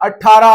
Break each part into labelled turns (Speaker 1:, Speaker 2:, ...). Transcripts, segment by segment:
Speaker 1: 18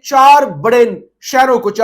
Speaker 1: 4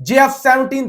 Speaker 1: JF-17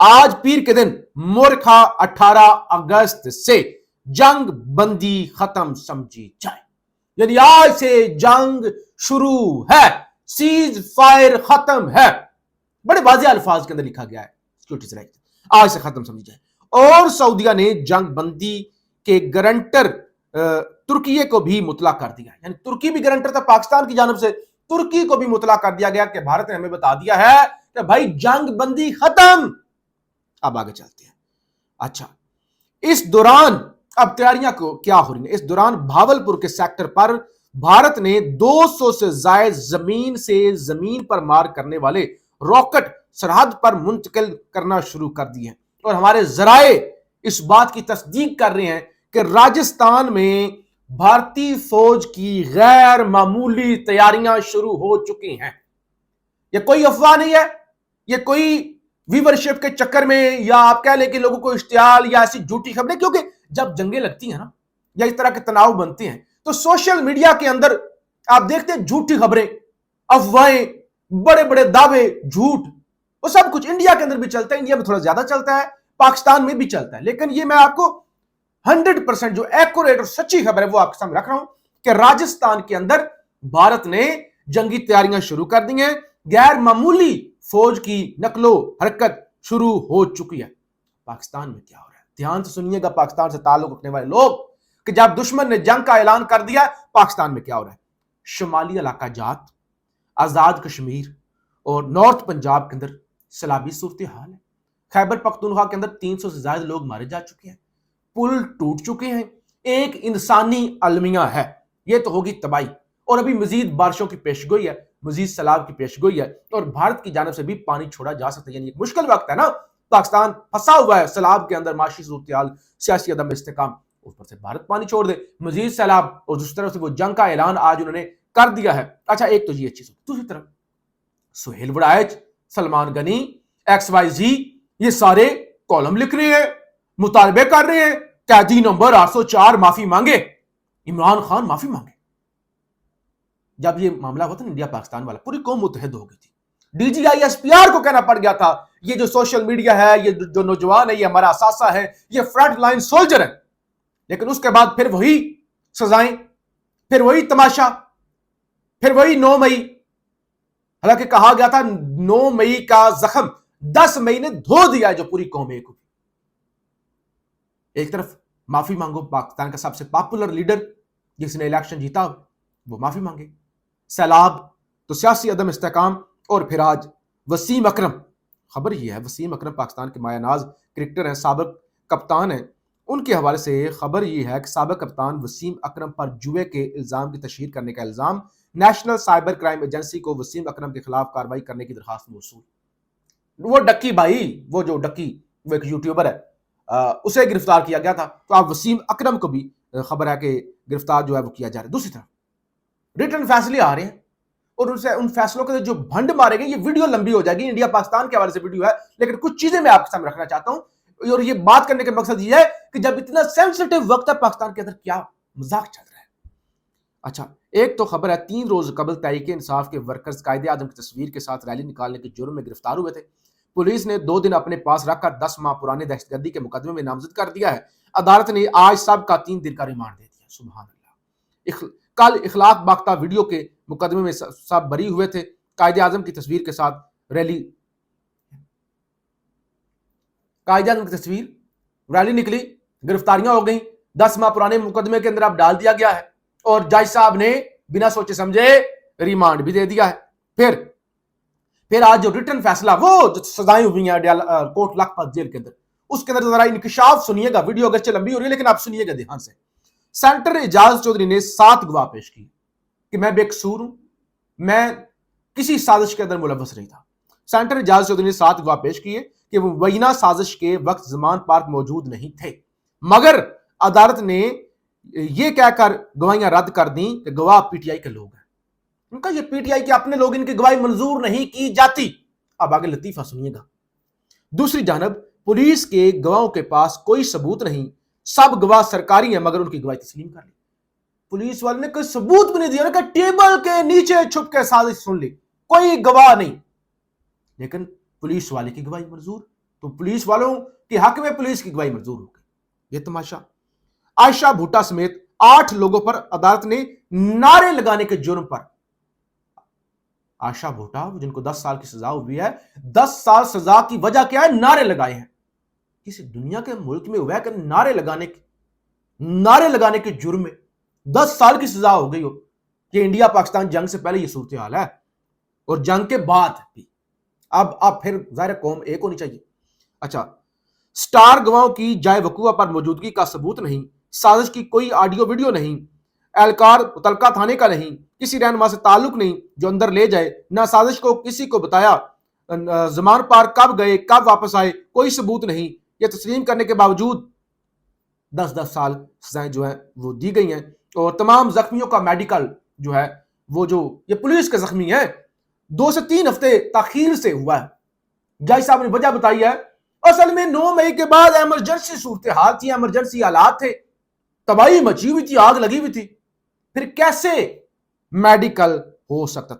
Speaker 1: آج پیر کے دن مورکھا 18 اگست سے جنگ بندی ختم سمجھی جائے، یعنی آج سے جنگ شروع ہے، سیز فائر ختم ہے، بڑے واضح الفاظ کے اندر لکھا گیا ہے سیکورٹی سے، آج سے ختم سمجھی جائے۔ اور سعودیہ نے جنگ بندی کے گارنٹر ترکی کو بھی مطلع کر دیا، یعنی ترکی بھی گارنٹر تھا پاکستان کی جانب سے، ترکی کو بھی مطلع کر دیا گیا کہ بھارت نے ہمیں بتا دیا ہے کہ بھائی جنگ بندی ختم۔ اب آگے چلتے ہیں۔ اچھا، اس دوران اب تیاریاں کو کیا ہو رہی ہیں؟ اس دوران بھاولپور کے سیکٹر پر بھارت نے 200 سے زائد زمین سے زمین پر مار کرنے والے راکٹ سرحد پر منتقل کرنا شروع کر دی ہیں، اور ہمارے ذرائع اس بات کی تصدیق کر رہے ہیں کہ راجستھان میں بھارتی فوج کی غیر معمولی تیاریاں شروع ہو چکی ہیں۔ یہ کوئی افواہ نہیں ہے، یہ کوئی ویورشپ کے چکر میں یا آپ کہہ لیں کہ لوگوں کو اشتعال یا ایسی جھوٹی خبریں، کیونکہ جب جنگیں لگتی ہیں نا یا اس طرح کے تناؤ بنتے ہیں تو سوشل میڈیا کے اندر آپ دیکھتے ہیں جھوٹی خبریں، افواہیں، بڑے بڑے دعوے، جھوٹ، وہ سب کچھ انڈیا کے اندر بھی چلتا ہے، انڈیا میں تھوڑا زیادہ چلتا ہے، پاکستان میں بھی چلتا ہے، لیکن یہ میں آپ کو 100% جو ایکوریٹ اور سچی خبر ہے وہ آپ کے سامنے رکھ رہا ہوں کہ راجستھان کے اندر بھارت نے جنگی تیاریاں شروع کر دی ہیں، غیر معمولی فوج کی نقل و حرکت شروع ہو چکی ہے۔ پاکستان میں کیا ہو رہا ہے؟ دھیان سے سنیے گا پاکستان سے تعلق رکھنے والے لوگ، کہ جب دشمن نے جنگ کا اعلان کر دیا، پاکستان میں کیا ہو رہا ہے؟ شمالی علاقہ جات، آزاد کشمیر اور نارتھ پنجاب کے اندر سیلابی صورتحال ہے۔ خیبر پختونخوا کے اندر 300 سے زائد لوگ مارے جا چکے ہیں، پل ٹوٹ چکے ہیں، ایک انسانی المیہ ہے، یہ تو ہوگی تباہی، اور ابھی مزید بارشوں کی پیشگوئی ہے، مزید سیلاب کی پیشگوئی ہے، اور بھارت کی جانب سے بھی پانی چھوڑا جا سکتا ہے، یعنی ایک مشکل وقت ہے نا، پاکستان پھنسا ہوا ہے سیلاب کے اندر، معاشی صورتحال، سیاسی عدم استحکام، اوپر سے بھارت پانی چھوڑ دے، مزید سیلاب، اور دوسری طرف سے وہ جنگ کا اعلان آج انہوں نے کر دیا ہے۔ اچھا، ایک تو یہ چیز، دوسری طرف سہیل وڑائچ، سلمان غنی، ایکس وائی زی، یہ سارے کالم لکھ رہے ہیں، مطالبے کر رہے ہیں، قیدی نمبر 804 معافی مانگے، عمران خان معافی مانگے۔ جب یہ معاملہ ہوتا نا انڈیا پاکستان والا، پوری قوم متحد ہو گئی تھی، D G I S P R کو کہنا پڑ گیا تھا یہ جو سوشل میڈیا ہے، یہ جو نوجوان ہے، یہ ہمارا اثاثہ ہے، یہ فرنٹ لائن سولجر ہے، لیکن اس کے بعد پھر وہی سزائیں، پھر وہی تماشا، پھر وہی 9 مئی، حالانکہ کہا گیا تھا 9 مئی کا زخم 10 مئی نے دھو دیا ہے، جو پوری قوم ایک طرف معافی مانگو، پاکستان کا سب سے پاپولر لیڈر جس نے الیکشن جیتا وہ معافی مانگے، سیلاب تو سیاسی عدم استحکام، اور پھر آج وسیم اکرم، خبر یہ ہے وسیم اکرم پاکستان کے مایہ ناز کرکٹر ہیں، سابق کپتان ہیں، ان کے حوالے سے خبر یہ ہے کہ سابق کپتان وسیم اکرم پر جوئے کے الزام کی تشہیر کرنے کا الزام، نیشنل سائبر کرائم ایجنسی کو وسیم اکرم کے خلاف کارروائی کرنے کی درخواست موصول۔ وہ ڈکی بھائی، وہ جو ڈکی، وہ ایک یوٹیوبر ہے، اسے گرفتار کیا گیا تھا، تو آپ وسیم اکرم کو بھی خبر ہے کہ گرفتار جو ہے وہ کیا جا رہا ہے۔ دوسری طرف ریٹن فیصلے آ رہے ہیں، اور ان فیصلوں کے جو بھنڈ مارے گئے، یہ ویڈیو لمبی ہو جائے گی، انڈیا پاکستان کے حوالے سے ویڈیو ہے، لیکن کچھ چیزیں میں آپ کے سامنے رکھنا چاہتا ہوں، اور یہ بات کرنے کا مقصد یہ ہے کہ جب اتنا سینسٹیو وقت ہے پاکستان کے اندر، کیا مذاق چل رہا ہے۔ اچھا، ایک تو خبر ہے 3 روز قبل تحریک انصاف کے ورکرز قائد اعظم کی تصویر کے ساتھ ریلی نکالنے کے جرم میں گرفتار ہوئے تھے، پولیس نے 2 دن اپنے پاس رکھ کر 10 ماہ پرانے دہشت گردی کے مقدمے میں نامزد کر دیا ہے، عدالت نے آج سب کا 3 دن کا ریمانڈ دے دیا۔ سبحان اللہ، کل اخلاق باختہ ویڈیو کے مقدمے میں سب بری ہوئے تھے، قائد اعظم کی تصویر کے ساتھ ریلی، قائد اعظم کی تصویر، ریلی نکلی، گرفتاریاں ہو گئیں، 10 ماہ پرانے مقدمے کے اندر اب ڈال دیا گیا ہے، اور جج صاحب نے بنا سوچے سمجھے ریمانڈ بھی دے دیا ہے۔ پھر آج جو ریٹن فیصلہ، وہ جو سزائیں ہوئی ہیں کوٹ لکھپت جیل کے اندر، اس کے اندر ذرا انکشاف سنیے گا، ویڈیو اگرچہ لمبی ہو رہی ہے لیکن آپ سنیے گا دھیان سے۔ سینٹر اعجاز چودھری نے 7 گواہ پیش کی کہ میں بے قصور ہوں، میں کسی سازش کے اندر ملوث نہیں تھا۔ سینٹر اعجاز چودھری نے 7 گواہ پیش کیے کہ وہ مبینہ سازش کے وقت زمان پارک موجود نہیں تھے، مگر عدالت نے یہ کہہ کر گواہیاں رد کر دیں کہ گواہ پی ٹی آئی کے لوگ ہیں، ان کا یہ پی ٹی آئی کے اپنے لوگ، ان کی گواہی منظور نہیں کی جاتی۔ اب آگے لطیفہ سنیے گا۔ دوسری جانب پولیس کے گواہوں کے پاس کوئی ثبوت نہیں، سب گواہ سرکاری ہیں مگر ان کی گواہی تسلیم کر لی۔ پولیس والے نے کوئی ثبوت بھی نہیں دیا، کہ ٹیبل کے نیچے چھپ کے سازش سن لی، کوئی گواہ نہیں، لیکن پولیس والے کی گواہی منظور۔ تو پولیس والوں کے حق میں پولیس کی گواہی منظور ہو گئی۔ یہ تماشا، عائشہ بھٹا سمیت 8 لوگوں پر عدالت نے نعرے لگانے کے جرم پر، عائشہ بھٹا جن کو 10 سال کی سزا ہوئی ہے، 10 سال سزا کی وجہ کیا ہے؟ نعرے لگائے ہیں۔ کسی دنیا کے ملک میں ہوا ہے کہ نعرے لگانے کے جرم میں 10 سال کی سزا ہو گئی ہو؟ کہ انڈیا پاکستان جنگ سے پہلے یہ صورتحال ہے اور جنگ کے بعد بھی۔ اب پھر ظاہر قوم ایک ہونی چاہیے۔ اچھا، سٹار گواہوں کی جائے وقوع پر موجودگی کا ثبوت نہیں، سازش کی کوئی آڈیو ویڈیو نہیں، اہلکار متعلقہ تھانے کا نہیں، کسی رہنما سے تعلق نہیں جو اندر لے جائے، نہ سازش کو کسی کو بتایا، زمان پار کب گئے کب واپس آئے، کوئی ثبوت نہیں۔ یہ تسلیم کرنے کے باوجود 10 سال سزائیں جو ہیں وہ دی گئی ہیں، اور تمام زخمیوں کا میڈیکل جو ہے وہ جو یہ پولیس کے زخمی ہیں 2 سے 3 ہفتے تاخیر سے ہوا ہے۔ جج صاحب نے وجہ بتائی ہے، اصل میں 9 مئی کے بعد ایمرجنسی صورتحال تھی، ایمرجنسی حالات تھے، تباہی مچی ہوئی تھی، آگ لگی ہوئی تھی، پھر کیسے میڈیکل ہو سکتا تھا؟